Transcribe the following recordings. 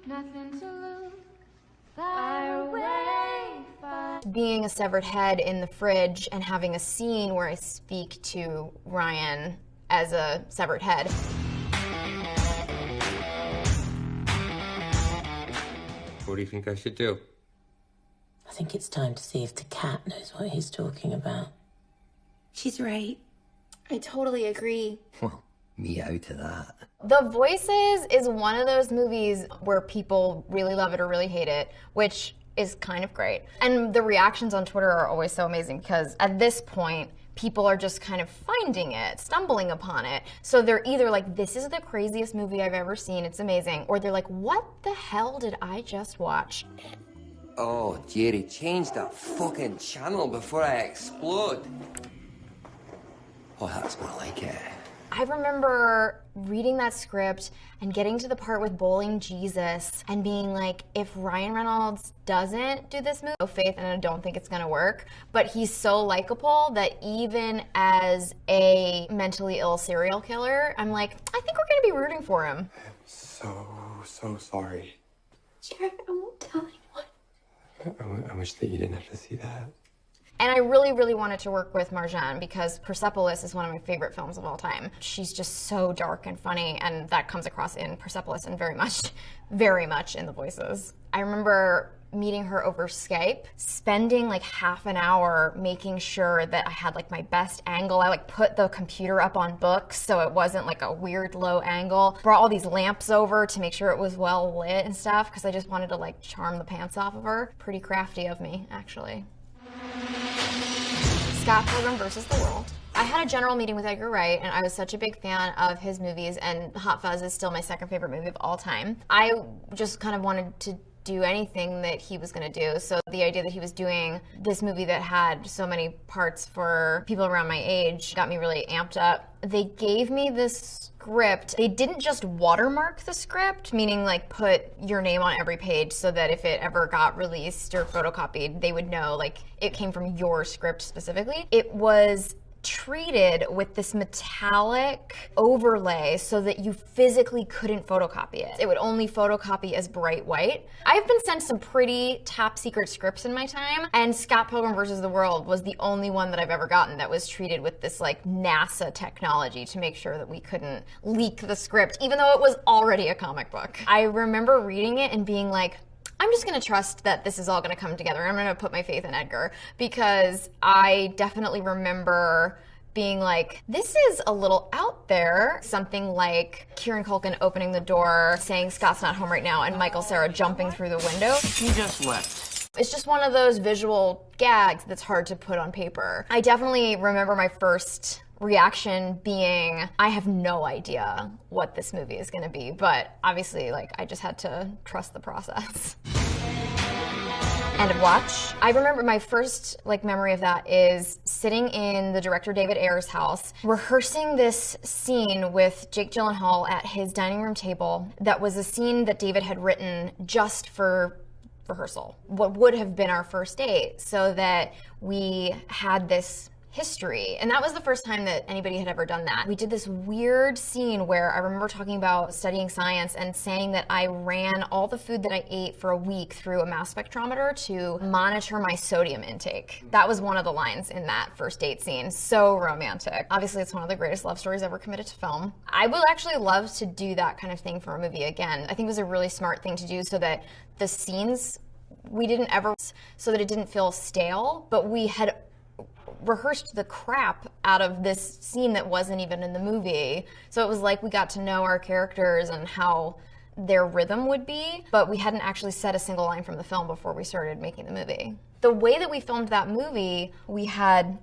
nothing to lose, fire away, fire. Being a severed head in the fridge and having a scene where I speak to Ryan as a severed head. What do you think I should do? I think it's time to see if the cat knows what he's talking about. She's right. I totally agree. Well, me out of that. The Voices is one of those movies where people really love it or really hate it, which is kind of great. And the reactions on Twitter are always so amazing because at this point, people are just kind of finding it, stumbling upon it. So they're either like, this is the craziest movie I've ever seen, it's amazing, or they're like, what the hell did I just watch? Oh, Jerry, change that fucking channel before I explode. Oh, that's more like it. I remember reading that script and getting to the part with Bowling Jesus and being like, if Ryan Reynolds doesn't do this movie, no faith, and I don't think it's gonna work, but he's so likable that even as a mentally ill serial killer, I'm like, I think we're gonna be rooting for him. I'm so sorry. Jared, I won't tell anyone. I wish that you didn't have to see that. And I really, really wanted to work with Marjane because Persepolis is one of my favorite films of all time. She's just so dark and funny, and that comes across in Persepolis and very much in The Voices. I remember meeting her over Skype, spending like half an hour making sure that I had like my best angle. I like put the computer up on books so it wasn't like a weird low angle. Brought all these lamps over to make sure it was well lit and stuff because I just wanted to like charm the pants off of her. Pretty crafty of me, actually. Scott Pilgrim vs. the World. I had a general meeting with Edgar Wright, and I was such a big fan of his movies, and Hot Fuzz is still my second favorite movie of all time. I just kind of wanted to do anything that he was going to do. So the idea that he was doing this movie that had so many parts for people around my age got me really amped up. They gave me this script. They didn't just watermark the script, meaning like put your name on every page so that if it ever got released or photocopied, they would know like it came from your script specifically. It was treated with this metallic overlay so that you physically couldn't photocopy it. It would only photocopy as bright white. I've been sent some pretty top secret scripts in my time, and Scott Pilgrim vs. the World was the only one that I've ever gotten that was treated with this like NASA technology to make sure that we couldn't leak the script, even though it was already a comic book. I remember reading it and being like, I'm just gonna trust that this is all gonna come together. I'm gonna put my faith in Edgar because I definitely remember being like, this is a little out there. Something like Kieran Culkin opening the door, saying Scott's not home right now, and Michael Cera jumping through the window. He just left. It's just one of those visual gags that's hard to put on paper. I definitely remember my first reaction being, I have no idea what this movie is gonna be, but obviously like I just had to trust the process. End of watch. I remember my first like memory of that is sitting in the director David Ayer's house, rehearsing this scene with Jake Gyllenhaal at his dining room table. That was a scene that David had written just for rehearsal, what would have been our first date, so that we had this history. And that was the first time that anybody had ever done that. We did this weird scene where I remember talking about studying science and saying that I ran all the food that I ate for a week through a mass spectrometer to monitor my sodium intake. That was one of the lines in that first date scene. So romantic. Obviously, it's one of the greatest love stories ever committed to film. I would actually love to do that kind of thing for a movie again. I think it was a really smart thing to do so that the scenes we didn't ever, so that it didn't feel stale, but we had rehearsed the crap out of this scene that wasn't even in the movie. So it was like we got to know our characters and how their rhythm would be, but we hadn't actually said a single line from the film before we started making the movie. The way that we filmed that movie, we had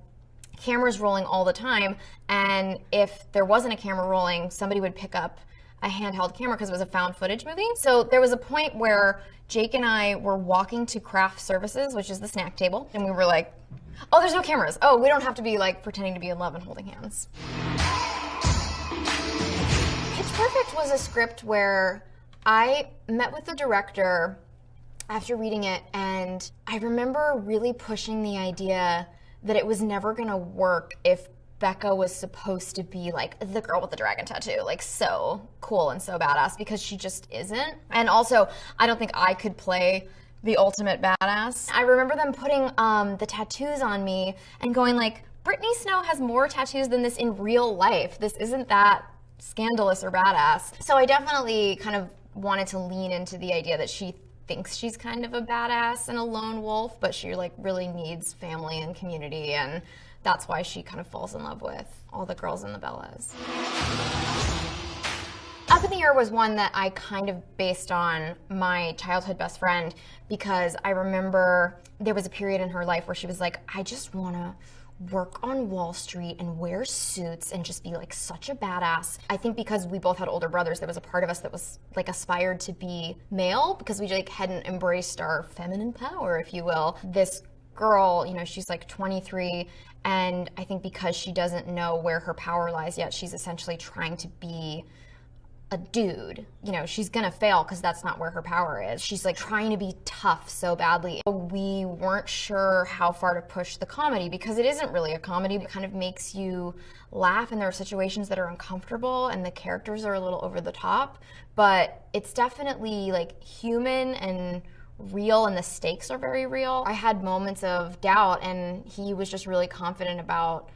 cameras rolling all the time, and if there wasn't a camera rolling, somebody would pick up a handheld camera because it was a found footage movie. So there was a point where Jake and I were walking to craft services, which is the snack table, and we were like, oh, there's no cameras. Oh, we don't have to be like pretending to be in love and holding hands. Pitch Perfect was a script where I met with the director after reading it, and I remember really pushing the idea that it was never gonna work if Becca was supposed to be like the girl with the dragon tattoo, like so cool and so badass, because she just isn't. And also, I don't think I could play the ultimate badass. I remember them putting the tattoos on me and going like, Brittany Snow has more tattoos than this in real life. This isn't that scandalous or badass. So I definitely kind of wanted to lean into the idea that she thinks she's kind of a badass and a lone wolf, but she like really needs family and community, and that's why she kind of falls in love with all the girls in the Bellas. Up in the Air was one that I kind of based on my childhood best friend, because I remember there was a period in her life where she was like, I just want to work on Wall Street and wear suits and just be like such a badass. I think because we both had older brothers, there was a part of us that was like aspired to be male, because we like hadn't embraced our feminine power, if you will. This girl, you know, she's like 23, and I think because she doesn't know where her power lies yet, she's essentially trying to be a dude. You know, she's gonna fail because that's not where her power is. She's like trying to be tough so badly. We weren't sure how far to push the comedy, because it isn't really a comedy. It kind of makes you laugh, and there are situations that are uncomfortable and the characters are a little over the top, but it's definitely like human and real, and the stakes are very real. I had moments of doubt, and he was just really confident about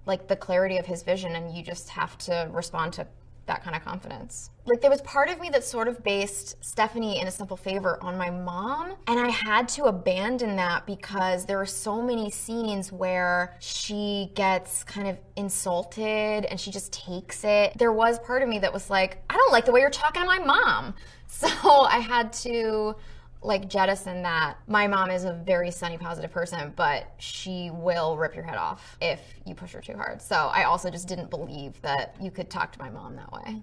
like the clarity of his vision, and you just have to respond to that kind of confidence. Like, there was part of me that sort of based Stephanie in A Simple Favor on my mom, and I had to abandon that because there were so many scenes where she gets kind of insulted and she just takes it. There was part of me that was like, I don't like the way you're talking to my mom. So I had to like jettison that. My mom is a very sunny, positive person, but she will rip your head off if you push her too hard. So I also just didn't believe that you could talk to my mom that way.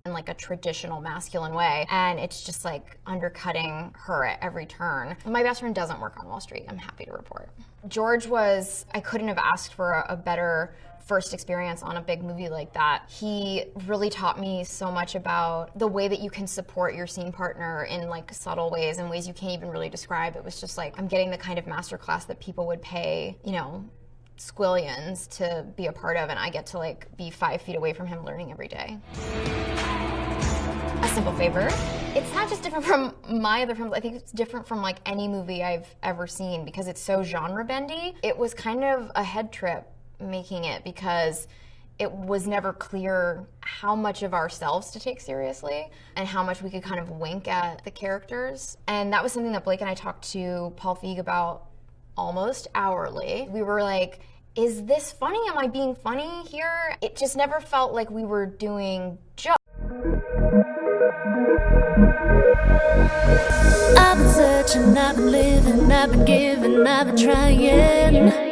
In like a traditional masculine way, and it's just like undercutting her at every turn. My best friend doesn't work on Wall Street, I'm happy to report. George was, I couldn't have asked for a better first experience on a big movie like that. He really taught me so much about the way that you can support your scene partner in like subtle ways and ways you can't even really describe. It was just like, I'm getting the kind of masterclass that people would pay, you know, squillions to be a part of, and I get to like be 5 feet away from him learning every day. A Simple Favor. It's not just different from my other films, I think it's different from like any movie I've ever seen because it's so genre bendy. It was kind of a head trip making it because it was never clear how much of ourselves to take seriously and how much we could kind of wink at the characters. And that was something that Blake and I talked to Paul Feig about almost hourly. We were like, is this funny? Am I being funny here? It just never felt like we were doing jokes. I've been searching, I've been living, I've been giving, I've been trying.